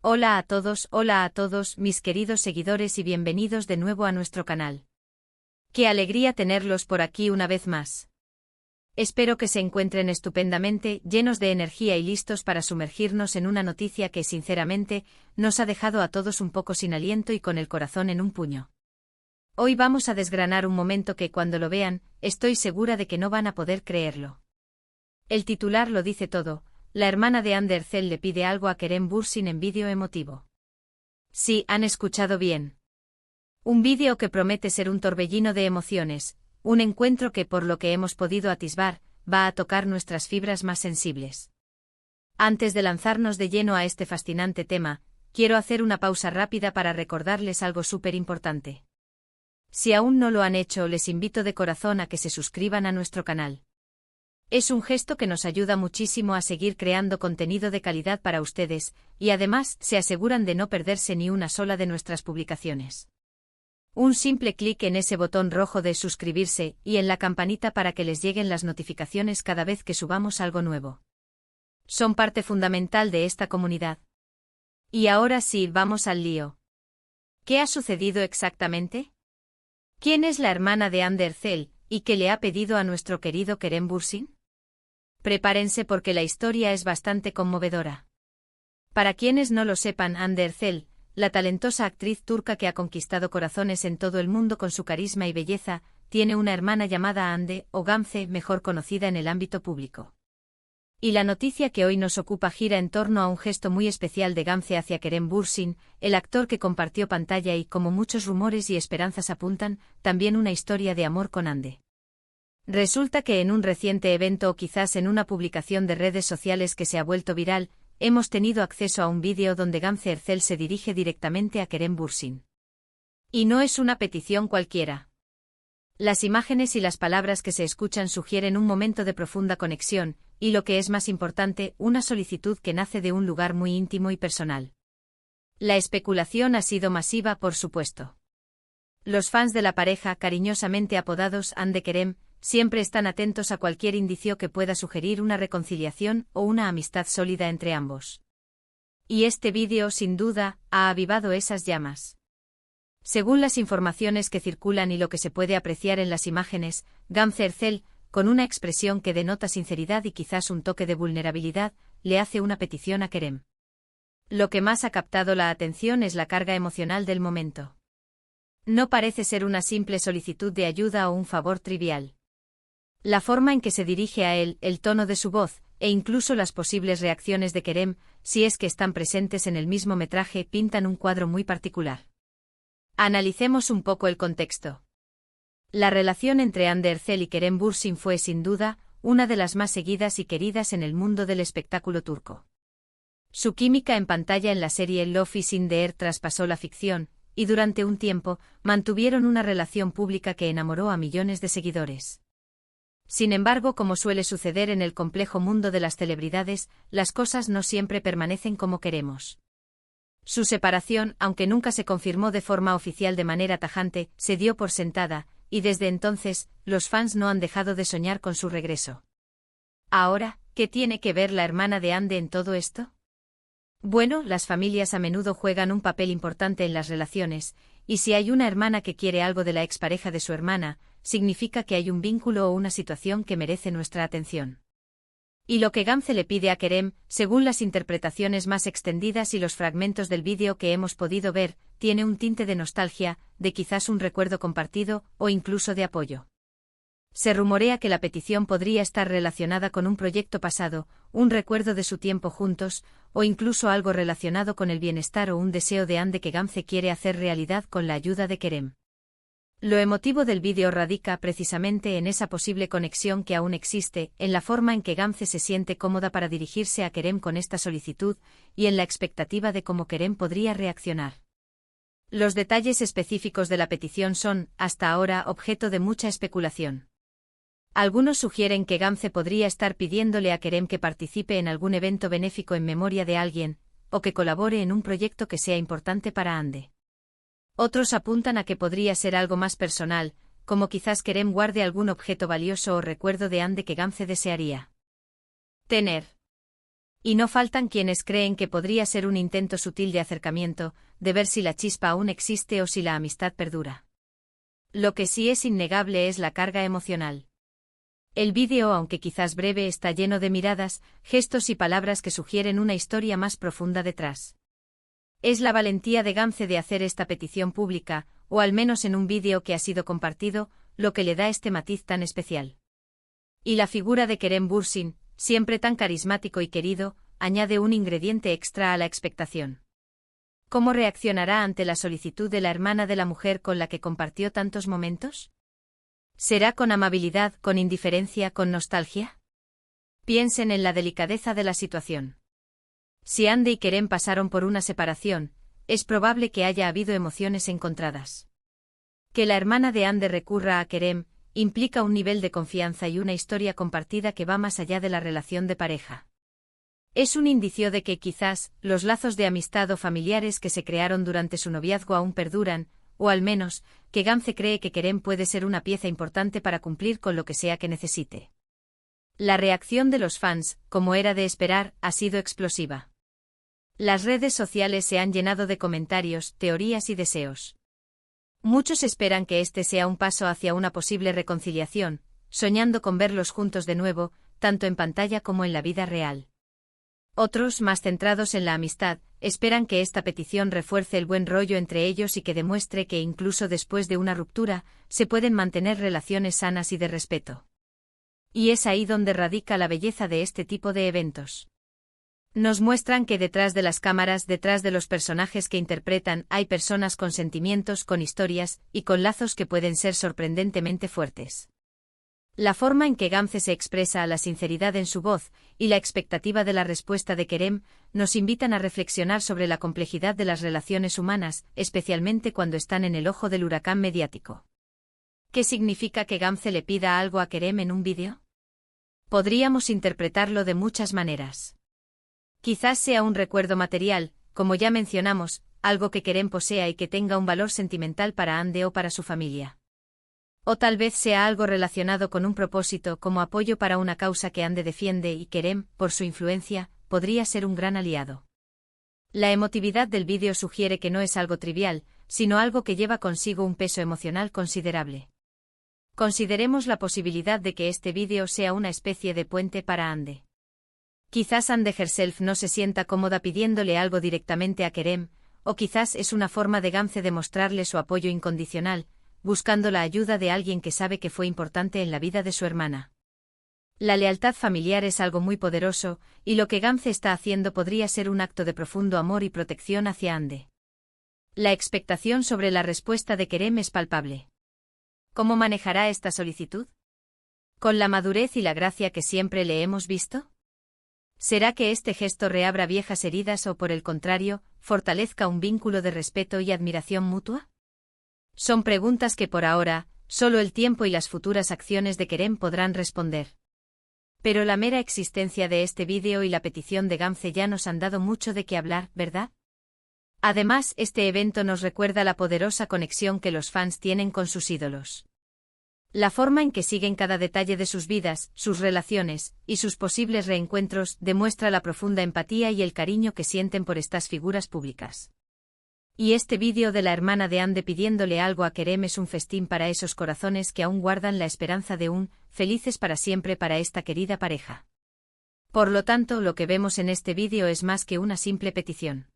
Hola a todos, mis queridos seguidores y bienvenidos de nuevo a nuestro canal. Qué alegría tenerlos por aquí una vez más. Espero que se encuentren estupendamente, llenos de energía y listos para sumergirnos en una noticia que, sinceramente, nos ha dejado a todos un poco sin aliento y con el corazón en un puño. Hoy vamos a desgranar un momento que, cuando lo vean, estoy segura de que no van a poder creerlo. El titular lo dice todo. La hermana de Ander Zell le pide algo a Kerem Bürsin en vídeo emotivo. Sí, han escuchado bien. Un vídeo que promete ser un torbellino de emociones, un encuentro que, por lo que hemos podido atisbar, va a tocar nuestras fibras más sensibles. Antes de lanzarnos de lleno a este fascinante tema, quiero hacer una pausa rápida para recordarles algo súper importante. Si aún no lo han hecho, les invito de corazón a que se suscriban a nuestro canal. Es un gesto que nos ayuda muchísimo a seguir creando contenido de calidad para ustedes, y además se aseguran de no perderse ni una sola de nuestras publicaciones. Un simple clic en ese botón rojo de suscribirse y en la campanita para que les lleguen las notificaciones cada vez que subamos algo nuevo. Son parte fundamental de esta comunidad. Y ahora sí, vamos al lío. ¿Qué ha sucedido exactamente? ¿Quién es la hermana de Ander Zell y qué le ha pedido a nuestro querido Kerem Bürsin? Prepárense porque la historia es bastante conmovedora. Para quienes no lo sepan, Ander Zell, la talentosa actriz turca que ha conquistado corazones en todo el mundo con su carisma y belleza, tiene una hermana llamada Hande, o Gamze, mejor conocida en el ámbito público. Y la noticia que hoy nos ocupa gira en torno a un gesto muy especial de Gamze hacia Kerem Bürsin, el actor que compartió pantalla y, como muchos rumores y esperanzas apuntan, también una historia de amor con Hande. Resulta que en un reciente evento o quizás en una publicación de redes sociales que se ha vuelto viral, hemos tenido acceso a un vídeo donde Gamze Ersel se dirige directamente a Kerem Bürsin. Y no es una petición cualquiera. Las imágenes y las palabras que se escuchan sugieren un momento de profunda conexión, y lo que es más importante, una solicitud que nace de un lugar muy íntimo y personal. La especulación ha sido masiva, por supuesto. Los fans de la pareja, cariñosamente apodados Hande Kerem, siempre están atentos a cualquier indicio que pueda sugerir una reconciliación o una amistad sólida entre ambos. Y este vídeo, sin duda, ha avivado esas llamas. Según las informaciones que circulan y lo que se puede apreciar en las imágenes, Gamze Ersel, con una expresión que denota sinceridad y quizás un toque de vulnerabilidad, le hace una petición a Kerem. Lo que más ha captado la atención es la carga emocional del momento. No parece ser una simple solicitud de ayuda o un favor trivial. La forma en que se dirige a él, el tono de su voz, e incluso las posibles reacciones de Kerem, si es que están presentes en el mismo metraje, pintan un cuadro muy particular. Analicemos un poco el contexto. La relación entre Hande Ersel y Kerem Bürsin fue, sin duda, una de las más seguidas y queridas en el mundo del espectáculo turco. Su química en pantalla en la serie Love is in the Air traspasó la ficción, y durante un tiempo, mantuvieron una relación pública que enamoró a millones de seguidores. Sin embargo, como suele suceder en el complejo mundo de las celebridades, las cosas no siempre permanecen como queremos. Su separación, aunque nunca se confirmó de forma oficial de manera tajante, se dio por sentada, y desde entonces, los fans no han dejado de soñar con su regreso. Ahora, ¿qué tiene que ver la hermana de Hande en todo esto? Bueno, las familias a menudo juegan un papel importante en las relaciones, y si hay una hermana que quiere algo de la expareja de su hermana, significa que hay un vínculo o una situación que merece nuestra atención. Y lo que Gamze le pide a Kerem, según las interpretaciones más extendidas y los fragmentos del vídeo que hemos podido ver, tiene un tinte de nostalgia, de quizás un recuerdo compartido, o incluso de apoyo. Se rumorea que la petición podría estar relacionada con un proyecto pasado, un recuerdo de su tiempo juntos, o incluso algo relacionado con el bienestar o un deseo de Hande que Gamze quiere hacer realidad con la ayuda de Kerem. Lo emotivo del vídeo radica precisamente en esa posible conexión que aún existe, en la forma en que Gamze se siente cómoda para dirigirse a Kerem con esta solicitud, y en la expectativa de cómo Kerem podría reaccionar. Los detalles específicos de la petición son, hasta ahora, objeto de mucha especulación. Algunos sugieren que Gamze podría estar pidiéndole a Kerem que participe en algún evento benéfico en memoria de alguien, o que colabore en un proyecto que sea importante para Hande. Otros apuntan a que podría ser algo más personal, como quizás Kerem guarde algún objeto valioso o recuerdo de Hande que Gamze desearía tener. Y no faltan quienes creen que podría ser un intento sutil de acercamiento, de ver si la chispa aún existe o si la amistad perdura. Lo que sí es innegable es la carga emocional. El vídeo, aunque quizás breve, está lleno de miradas, gestos y palabras que sugieren una historia más profunda detrás. Es la valentía de Gamze de hacer esta petición pública, o al menos en un vídeo que ha sido compartido, lo que le da este matiz tan especial. Y la figura de Kerem Bürsin, siempre tan carismático y querido, añade un ingrediente extra a la expectación. ¿Cómo reaccionará ante la solicitud de la hermana de la mujer con la que compartió tantos momentos? ¿Será con amabilidad, con indiferencia, con nostalgia? Piensen en la delicadeza de la situación. Si Hande y Kerem pasaron por una separación, es probable que haya habido emociones encontradas. Que la hermana de Hande recurra a Kerem implica un nivel de confianza y una historia compartida que va más allá de la relación de pareja. Es un indicio de que quizás los lazos de amistad o familiares que se crearon durante su noviazgo aún perduran, o al menos, que Gamze cree que Kerem puede ser una pieza importante para cumplir con lo que sea que necesite. La reacción de los fans, como era de esperar, ha sido explosiva. Las redes sociales se han llenado de comentarios, teorías y deseos. Muchos esperan que este sea un paso hacia una posible reconciliación, soñando con verlos juntos de nuevo, tanto en pantalla como en la vida real. Otros, más centrados en la amistad, esperan que esta petición refuerce el buen rollo entre ellos y que demuestre que incluso después de una ruptura, se pueden mantener relaciones sanas y de respeto. Y es ahí donde radica la belleza de este tipo de eventos. Nos muestran que detrás de las cámaras, detrás de los personajes que interpretan, hay personas con sentimientos, con historias, y con lazos que pueden ser sorprendentemente fuertes. La forma en que Gamze se expresa, la sinceridad en su voz, y la expectativa de la respuesta de Kerem, nos invitan a reflexionar sobre la complejidad de las relaciones humanas, especialmente cuando están en el ojo del huracán mediático. ¿Qué significa que Gamze le pida algo a Kerem en un vídeo? Podríamos interpretarlo de muchas maneras. Quizás sea un recuerdo material, como ya mencionamos, algo que Kerem posea y que tenga un valor sentimental para Hande o para su familia. O tal vez sea algo relacionado con un propósito, como apoyo para una causa que Hande defiende y Kerem, por su influencia, podría ser un gran aliado. La emotividad del vídeo sugiere que no es algo trivial, sino algo que lleva consigo un peso emocional considerable. Consideremos la posibilidad de que este vídeo sea una especie de puente para Hande. Quizás Hande herself no se sienta cómoda pidiéndole algo directamente a Kerem, o quizás es una forma de Gamze de mostrarle su apoyo incondicional, buscando la ayuda de alguien que sabe que fue importante en la vida de su hermana. La lealtad familiar es algo muy poderoso, y lo que Gamze está haciendo podría ser un acto de profundo amor y protección hacia Hande. La expectación sobre la respuesta de Kerem es palpable. ¿Cómo manejará esta solicitud? ¿Con la madurez y la gracia que siempre le hemos visto? ¿Será que este gesto reabra viejas heridas o, por el contrario, fortalezca un vínculo de respeto y admiración mutua? Son preguntas que por ahora, solo el tiempo y las futuras acciones de Kerem podrán responder. Pero la mera existencia de este vídeo y la petición de Gamze ya nos han dado mucho de qué hablar, ¿verdad? Además, este evento nos recuerda la poderosa conexión que los fans tienen con sus ídolos. La forma en que siguen cada detalle de sus vidas, sus relaciones, y sus posibles reencuentros demuestra la profunda empatía y el cariño que sienten por estas figuras públicas. Y este vídeo de la hermana de Hande pidiéndole algo a Kerem es un festín para esos corazones que aún guardan la esperanza de un felices para siempre para esta querida pareja. Por lo tanto, lo que vemos en este vídeo es más que una simple petición.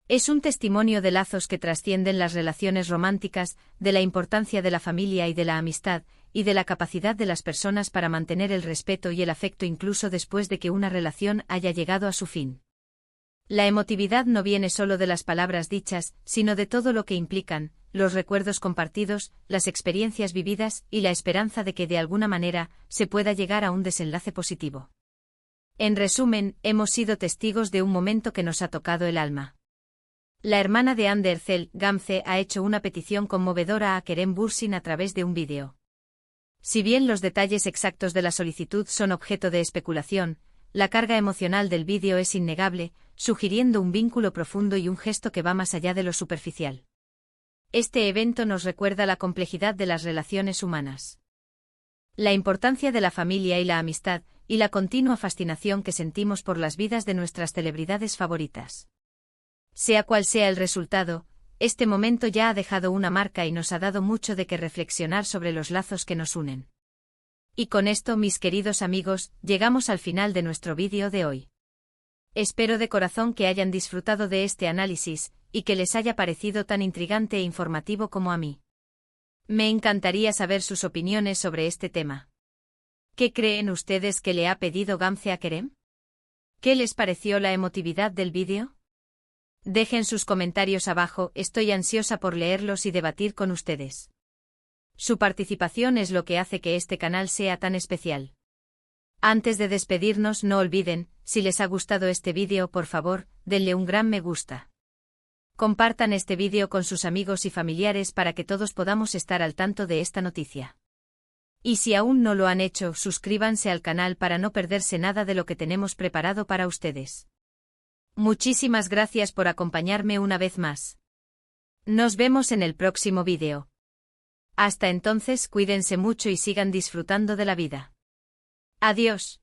Es un testimonio de lazos que trascienden las relaciones románticas, de la importancia de la familia y de la amistad, y de la capacidad de las personas para mantener el respeto y el afecto incluso después de que una relación haya llegado a su fin. La emotividad no viene solo de las palabras dichas, sino de todo lo que implican, los recuerdos compartidos, las experiencias vividas y la esperanza de que de alguna manera se pueda llegar a un desenlace positivo. En resumen, hemos sido testigos de un momento que nos ha tocado el alma. La hermana de Hande Erçel, Gamze, ha hecho una petición conmovedora a Kerem Bürsin a través de un vídeo. Si bien los detalles exactos de la solicitud son objeto de especulación, la carga emocional del vídeo es innegable, sugiriendo un vínculo profundo y un gesto que va más allá de lo superficial. Este evento nos recuerda la complejidad de las relaciones humanas. La importancia de la familia y la amistad, y la continua fascinación que sentimos por las vidas de nuestras celebridades favoritas. Sea cual sea el resultado, este momento ya ha dejado una marca y nos ha dado mucho de qué reflexionar sobre los lazos que nos unen. Y con esto, mis queridos amigos, llegamos al final de nuestro vídeo de hoy. Espero de corazón que hayan disfrutado de este análisis, y que les haya parecido tan intrigante e informativo como a mí. Me encantaría saber sus opiniones sobre este tema. ¿Qué creen ustedes que le ha pedido Gamze a Kerem? ¿Qué les pareció la emotividad del vídeo? Dejen sus comentarios abajo, estoy ansiosa por leerlos y debatir con ustedes. Su participación es lo que hace que este canal sea tan especial. Antes de despedirnos, no olviden, si les ha gustado este vídeo, por favor, denle un gran me gusta. Compartan este vídeo con sus amigos y familiares para que todos podamos estar al tanto de esta noticia. Y si aún no lo han hecho, suscríbanse al canal para no perderse nada de lo que tenemos preparado para ustedes. Muchísimas gracias por acompañarme una vez más. Nos vemos en el próximo vídeo. Hasta entonces, cuídense mucho y sigan disfrutando de la vida. Adiós.